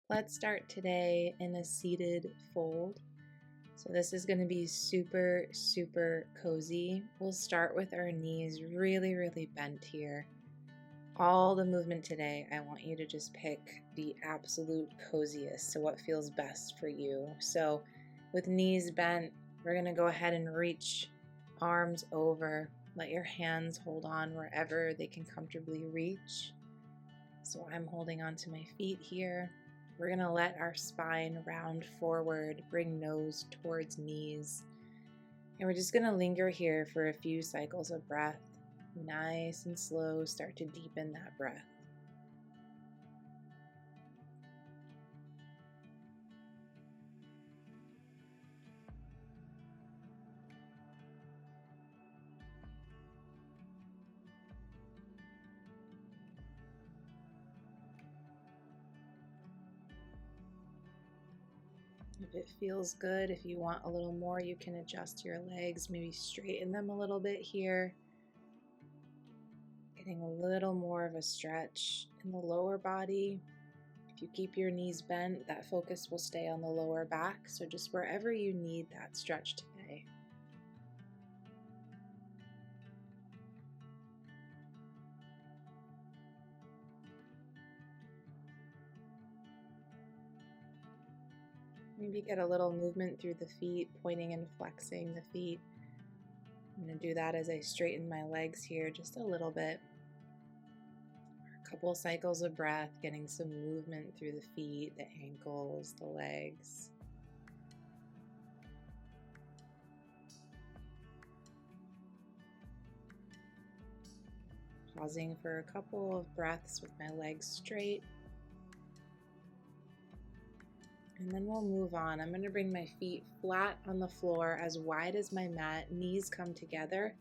Let's start today in a seated fold. So this is going to be super, super cozy. We'll start with our knees really bent here. All the movement today, I want you to just pick the absolute coziest, so what feels best for you. So with knees bent, we're going to go ahead and reach arms over. Let your hands hold on wherever they can comfortably reach. So I'm holding onto my feet here. We're going to let our spine round forward, bring nose towards knees. And we're just going to linger here for a few cycles of breath. Nice and slow, start to deepen that breath. If it feels good, if you want a little more, you can adjust your legs, maybe straighten them a little bit here. Getting a little more of a stretch in the lower body. If you keep your knees bent, that focus will stay on the lower back. So just wherever you need that stretch today. Maybe get a little movement through the feet, pointing and flexing the feet. I'm going to do that as I straighten my legs here just a little bit. A couple cycles of breath, getting some movement through the feet, the ankles, the legs. Pausing for a couple of breaths with my legs straight. And then we'll move on. I'm going to bring my feet flat on the floor, as wide as my mat, knees come together,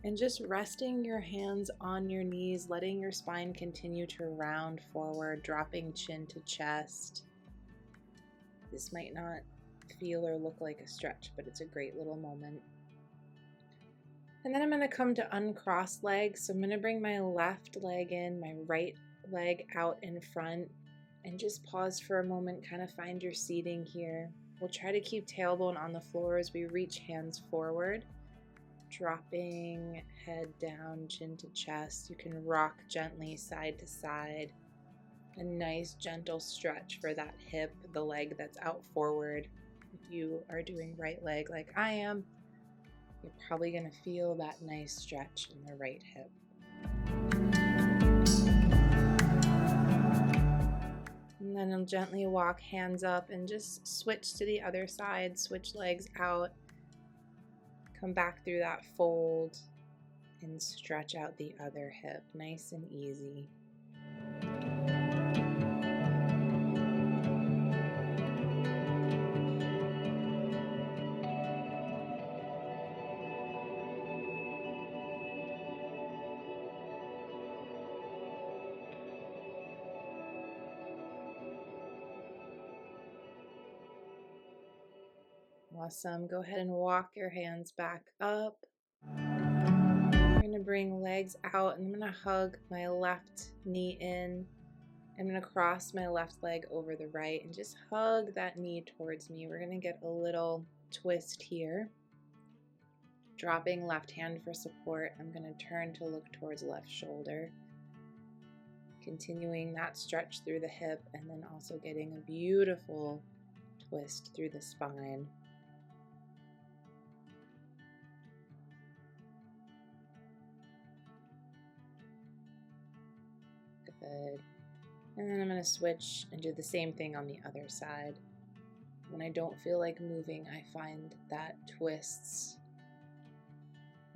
and just resting your hands on your knees, letting your spine continue to round forward, dropping chin to chest. This might not feel or look like a stretch, but it's a great little moment. And then I'm going to come to uncrossed legs. So I'm going to bring my left leg in, my right leg out in front, and just pause for a moment, kind of find your seating here. We'll try to keep tailbone on the floor as we reach hands forward, dropping head down, chin to chest. You can rock gently side to side. A nice gentle stretch for that hip, the leg that's out forward. If you are doing right leg like I am, you're probably going to feel that nice stretch in the right hip. And then I'll gently walk hands up and just switch to the other side, switch legs out, come back through that fold and stretch out the other hip, nice and easy. Awesome. Go ahead and walk your hands back up. I'm going to bring legs out and I'm going to hug my left knee in. I'm going to cross my left leg over the right and just hug that knee towards me. We're going to get a little twist here. Dropping left hand for support. I'm going to turn to look towards left shoulder. Continuing that stretch through the hip and then also getting a beautiful twist through the spine. Good. And then I'm going to switch and do the same thing on the other side. When I don't feel like moving, I find that twists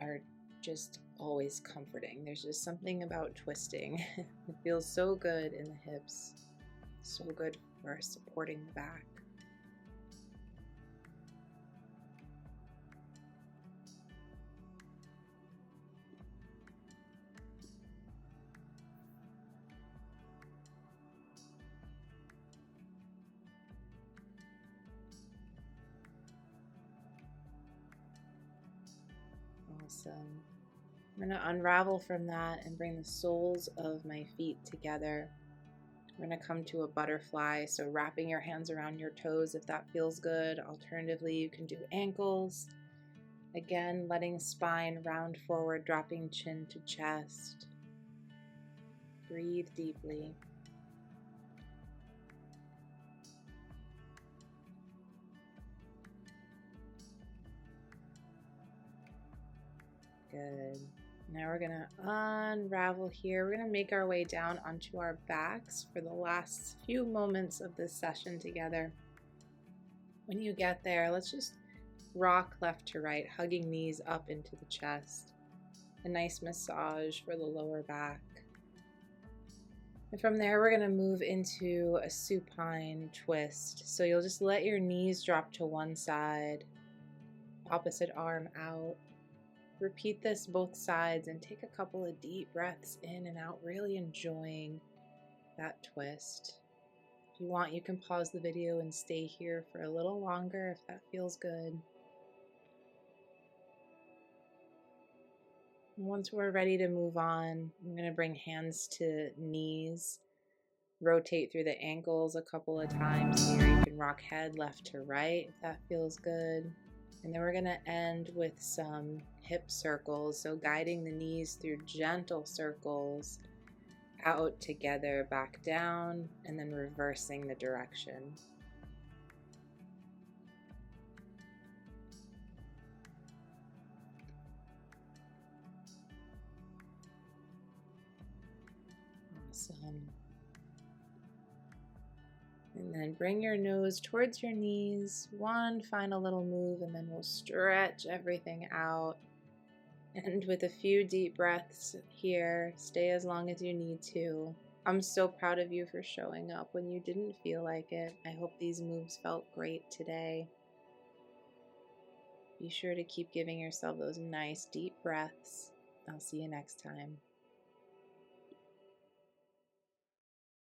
are just always comforting. There's just something about twisting. It feels so good in the hips, so good for supporting the back. Awesome. I'm going to unravel from that and bring the soles of my feet together. We're going to come to a butterfly, so wrapping your hands around your toes if that feels good. Alternatively, you can do ankles. Again, letting spine round forward, dropping chin to chest. Breathe deeply. Good. Now we're going to unravel here. We're going to make our way down onto our backs for the last few moments of this session together. When you get there, let's just rock left to right, hugging knees up into the chest. A nice massage for the lower back. And from there, we're going to move into a supine twist. So you'll just let your knees drop to one side, opposite arm out. Repeat this both sides and take a couple of deep breaths in and out, really enjoying that twist. If you want, you can pause the video and stay here for a little longer if that feels good. Once we're ready to move on, I'm going to bring hands to knees, rotate through the ankles a couple of times here. You can rock head left to right if that feels good. And then we're going to end with some hip circles, so guiding the knees through gentle circles, out together, back down, and then reversing the direction. Awesome. And then bring your nose towards your knees. One final little move, and then we'll stretch everything out. And with a few deep breaths here, stay as long as you need to. I'm so proud of you for showing up when you didn't feel like it. I hope these moves felt great today. Be sure to keep giving yourself those nice deep breaths. I'll see you next time.